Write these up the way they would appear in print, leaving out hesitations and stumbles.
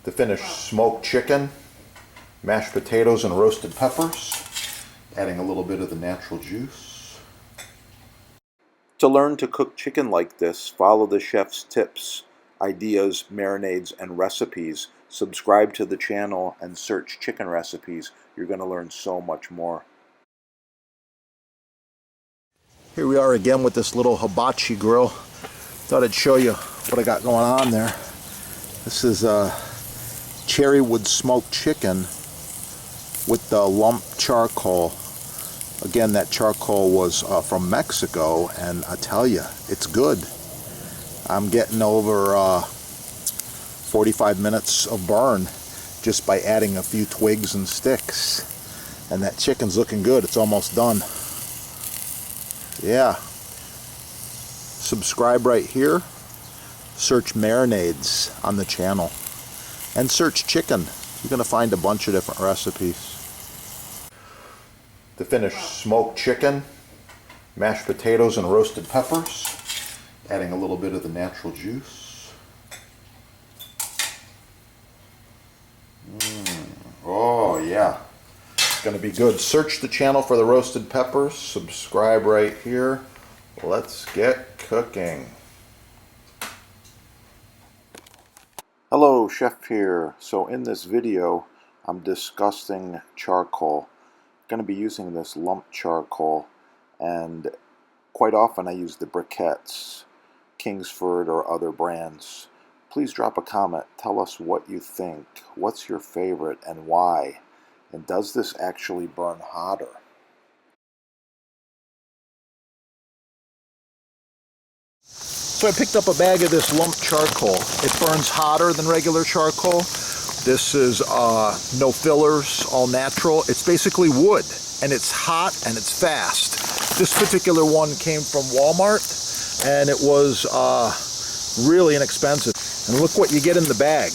The finished smoked chicken, mashed potatoes and roasted peppers, adding a little bit of the natural juice. To learn to cook chicken like this, follow the chef's tips, ideas, marinades, and recipes. Subscribe to the channel and search chicken recipes. You're going to learn so much more. Here we are again with this little hibachi grill. Thought I'd show you what I got going on there. This is cherry wood smoked chicken with the lump charcoal. Again, that charcoal was from Mexico, and I tell you, it's good. I'm getting over 45 minutes of burn just by adding a few twigs and sticks. And that chicken's looking good. It's almost done. Yeah. Subscribe right here. Search marinades on the channel. And search chicken. You're going to find a bunch of different recipes. The finished smoked chicken, mashed potatoes and roasted peppers, adding a little bit of the natural juice. Oh yeah, it's going to be good. Search the channel for the roasted peppers. Subscribe right here. Let's get cooking. Hello, Chef here. So in this video, I'm discussing charcoal. I'm going to be using this lump charcoal, and quite often I use the briquettes, Kingsford or other brands. Please drop a comment. Tell us what you think. What's your favorite and why? And does this actually burn hotter? So I picked up a bag of this lump charcoal. It burns hotter than regular charcoal. This is no fillers, all natural. It's basically wood, and it's hot and it's fast. This particular one came from Walmart, and it was really inexpensive. And look what you get in the bag.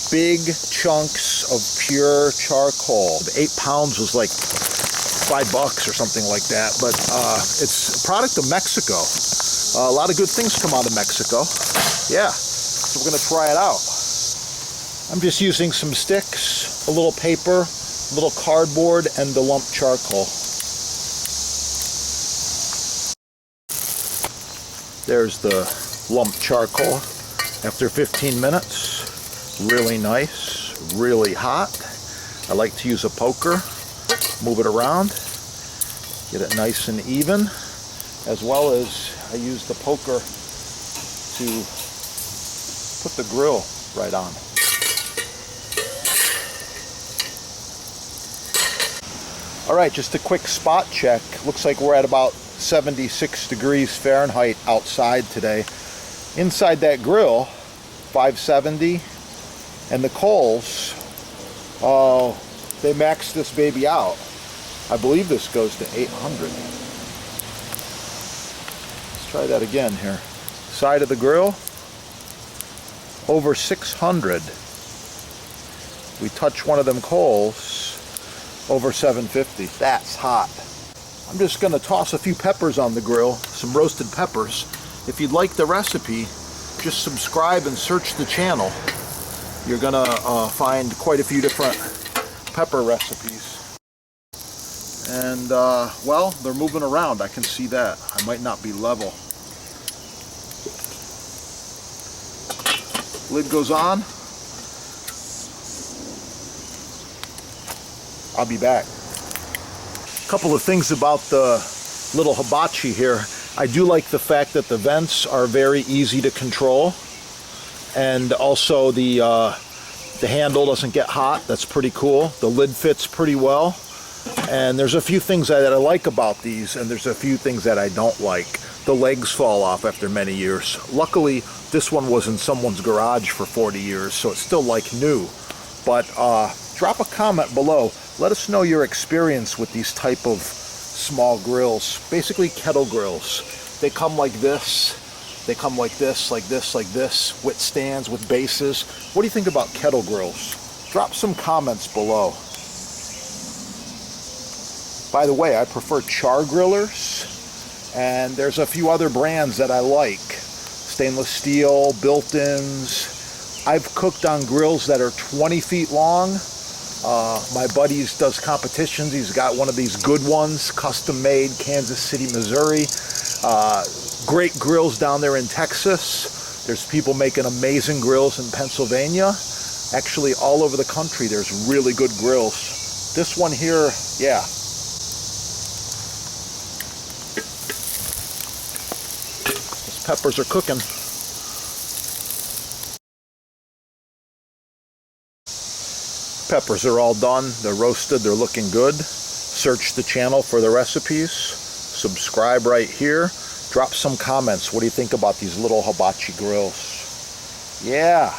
Big chunks of pure charcoal. 8 pounds was like $5 or something like that, but it's a product of Mexico. A lot of good things come out of Mexico. Yeah, so we're gonna try it out. I'm just using some sticks, a little paper, a little cardboard, and the lump charcoal. There's the lump charcoal. After 15 minutes, really nice, really hot. I like to use a poker, move it around, get it nice and even, as well as I use the poker to put the grill right on. All right, just a quick spot check. Looks like we're at about 76 degrees Fahrenheit outside today. Inside that grill, 570, and the coals, they maxed this baby out. I believe this goes to 800. Let's try that again here. Side of the grill, over 600. We touch one of them coals, over 750. That's hot. I'm just going to toss a few peppers on the grill, some roasted peppers. If you'd like the recipe, just subscribe and search the channel. You're going to find quite a few different pepper recipes. And, well, they're moving around. I can see that. I might not be level. Lid goes on. I'll be back. A couple of things about the little hibachi here. I do like the fact that the vents are very easy to control, and also the handle doesn't get hot. That's pretty cool. The lid fits pretty well, and there's a few things that I like about these, and there's a few things that I don't like. The legs fall off after many years. Luckily, this one was in someone's garage for 40 years, so it's still like new. But drop a comment below. Let us know your experience with these type of small grills, basically kettle grills. They come like this. They come like this, like this, like this, with stands, with bases. What do you think about kettle grills? Drop some comments below. By the way, I prefer char grillers, and there's a few other brands that I like. Stainless steel, built-ins, I've cooked on grills that are 20 feet long. My buddy does competitions. He's got one of these good ones, custom made, Kansas City, Missouri. Great grills down there in Texas. There's people making amazing grills in Pennsylvania. Actually, all over the country, there's really good grills. This one here, yeah. Those peppers are cooking. Peppers are all done. They're roasted. They're looking good. Search the channel for the recipes. Subscribe right here. Drop some comments. What do you think about these little hibachi grills? Yeah.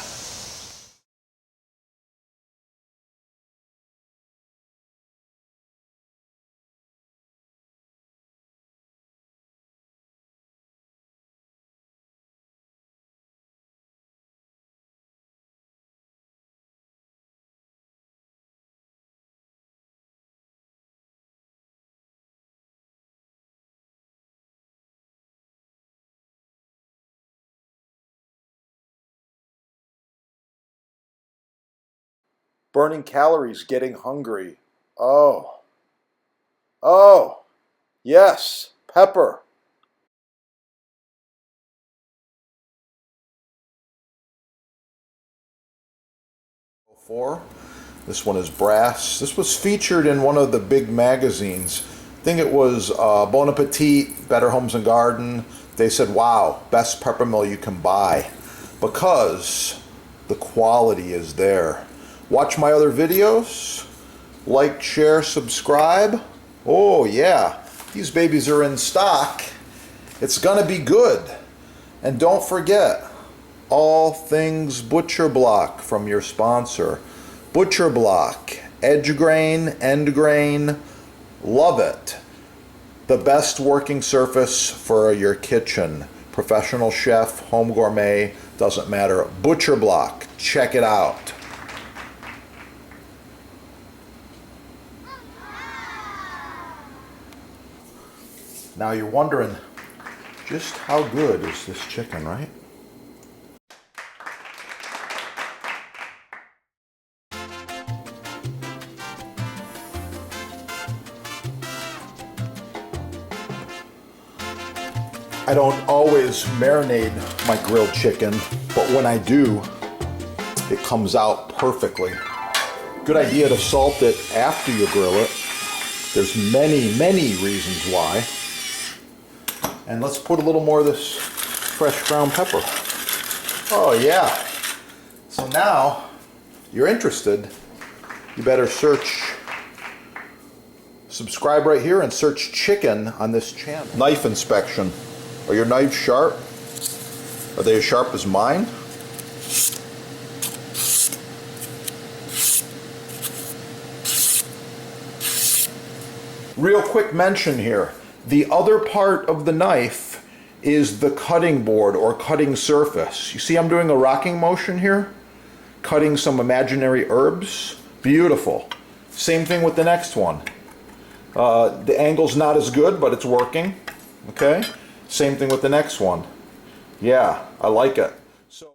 Burning calories, getting hungry. Oh. Oh. Yes. Pepper. This one is brass. This was featured in one of the big magazines. I think it was Bon Appetit, Better Homes and Garden. They said, wow, best pepper mill you can buy because the quality is there. Watch my other videos. Like, share, subscribe. Oh yeah, these babies are in stock. It's gonna be good. And don't forget, all things Butcher Block from your sponsor. Butcher Block, edge grain, end grain, love it. The best working surface for your kitchen. Professional chef, home gourmet, doesn't matter. Butcher Block, check it out. Now you're wondering, just how good is this chicken, right? I don't always marinate my grilled chicken, but when I do, it comes out perfectly. Good idea to salt it after you grill it. There's many reasons why. And let's put a little more of this fresh ground pepper. Oh yeah. So now, you're interested, you better subscribe right here and search chicken on this channel. Knife inspection. Are your knives sharp? Are they as sharp as mine? Real quick mention here. The other part of the knife is the cutting board or cutting surface. You see I'm doing a rocking motion here? Cutting some imaginary herbs. Beautiful. Same thing with the next one. The angle's not as good, but it's working. Okay? Same thing with the next one. Yeah, I like it. So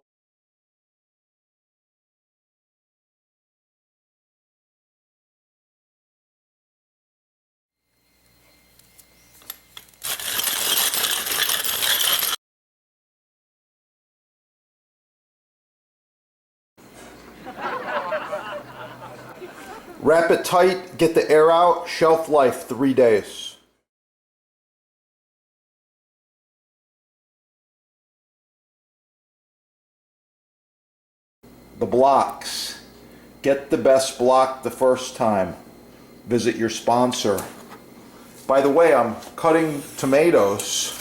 wrap it tight, get the air out, shelf life 3 days. The blocks. Get the best block the first time. Visit your sponsor. By the way, I'm cutting tomatoes,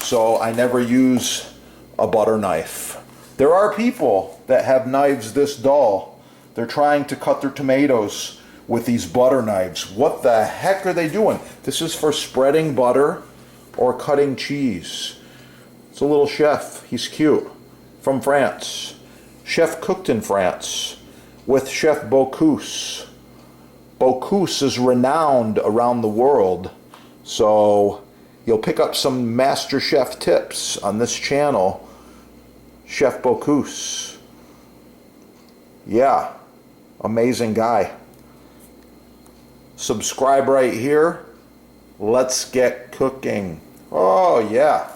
so I never use a butter knife. There are people that have knives this dull. They're trying to cut their tomatoes with these butter knives. What the heck are they doing? This is for spreading butter or cutting cheese. It's a little chef. He's cute. From France. Chef cooked in France with Chef Bocuse. Bocuse is renowned around the world, so you'll pick up some master chef tips on this channel. Chef Bocuse. Yeah, amazing guy. Subscribe right here. Let's get cooking. Oh yeah,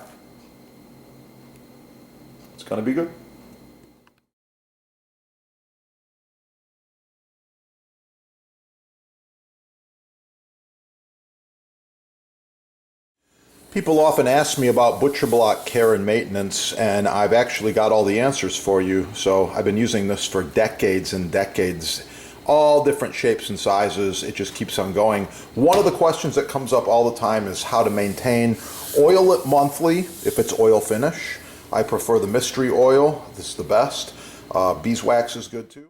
it's gonna be good. People often ask me about butcher block care and maintenance, and I've actually got all the answers for you. So I've been using this for decades and decades, all different shapes and sizes. It just keeps on going. One of the questions that comes up all the time is how to maintain. Oil it monthly if it's oil finish. I prefer the mystery oil. This is the best. Beeswax is good too.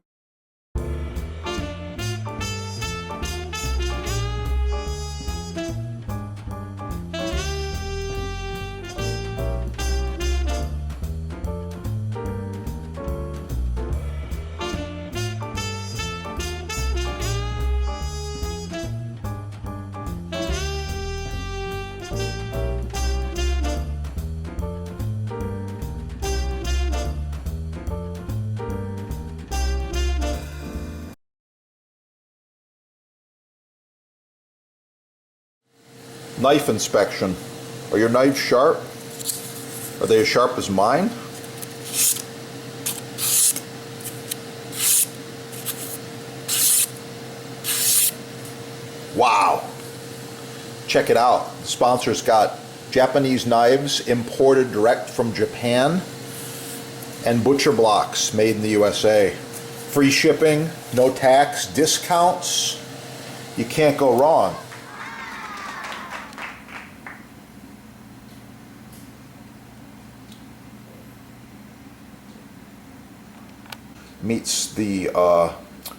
Knife inspection. Are your knives sharp? Are they as sharp as mine? Wow. Check it out. The sponsor's got Japanese knives imported direct from Japan and butcher blocks made in the USA. Free shipping, no tax, discounts. You can't go wrong. Meets the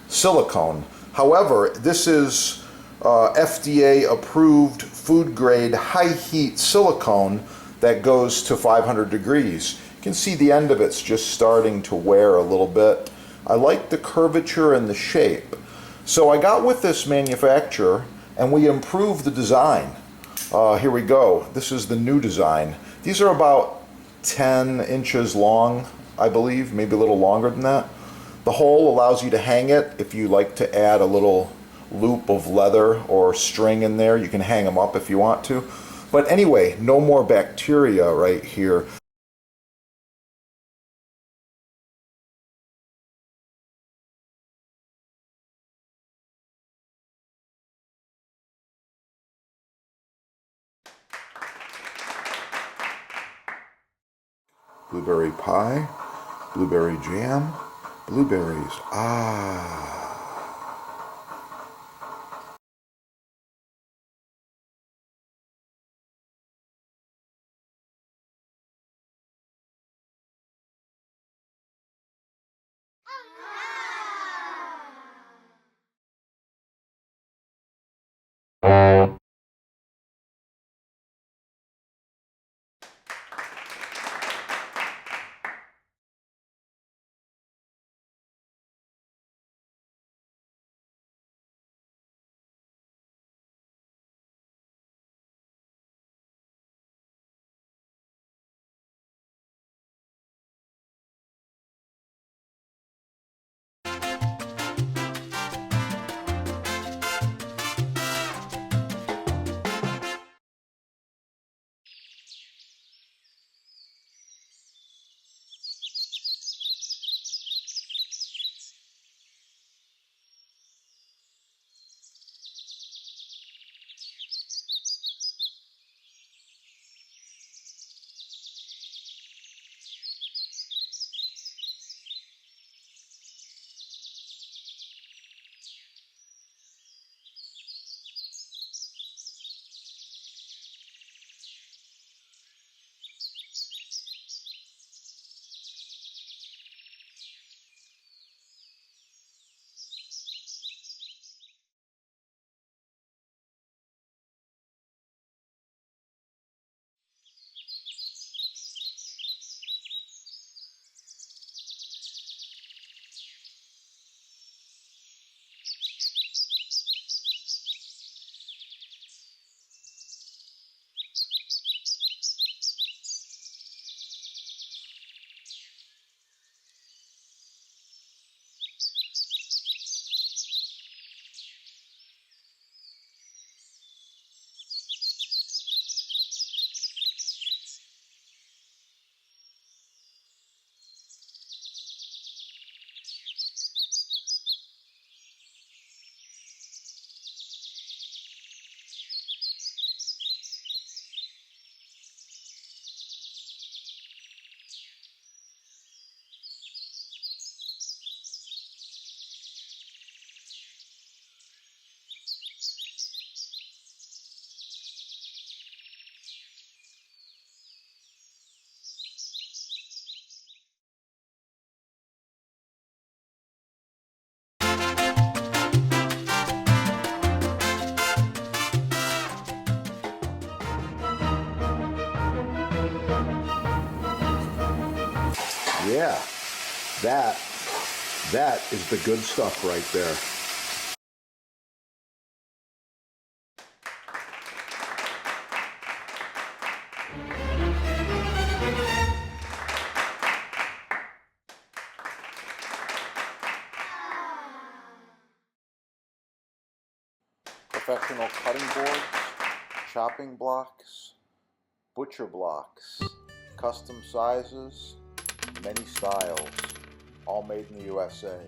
silicone. However, this is FDA approved food grade high heat silicone that goes to 500 degrees. You can see the end of it's just starting to wear a little bit. I like the curvature and the shape. So I got with this manufacturer and we improved the design. Here we go. This is the new design. These are about 10 inches long, I believe, maybe a little longer than that. The hole allows you to hang it. If you like to add a little loop of leather or string in there, you can hang them up if you want to. But anyway, no more bacteria right here. Blueberry pie, blueberry jam, blueberries. Ah. Yeah, that is the good stuff right there. Professional cutting boards, chopping blocks, butcher blocks, custom sizes, many styles, all made in the USA.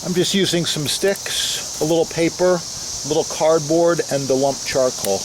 I'm just using some sticks, a little paper, a little cardboard, and the lump charcoal.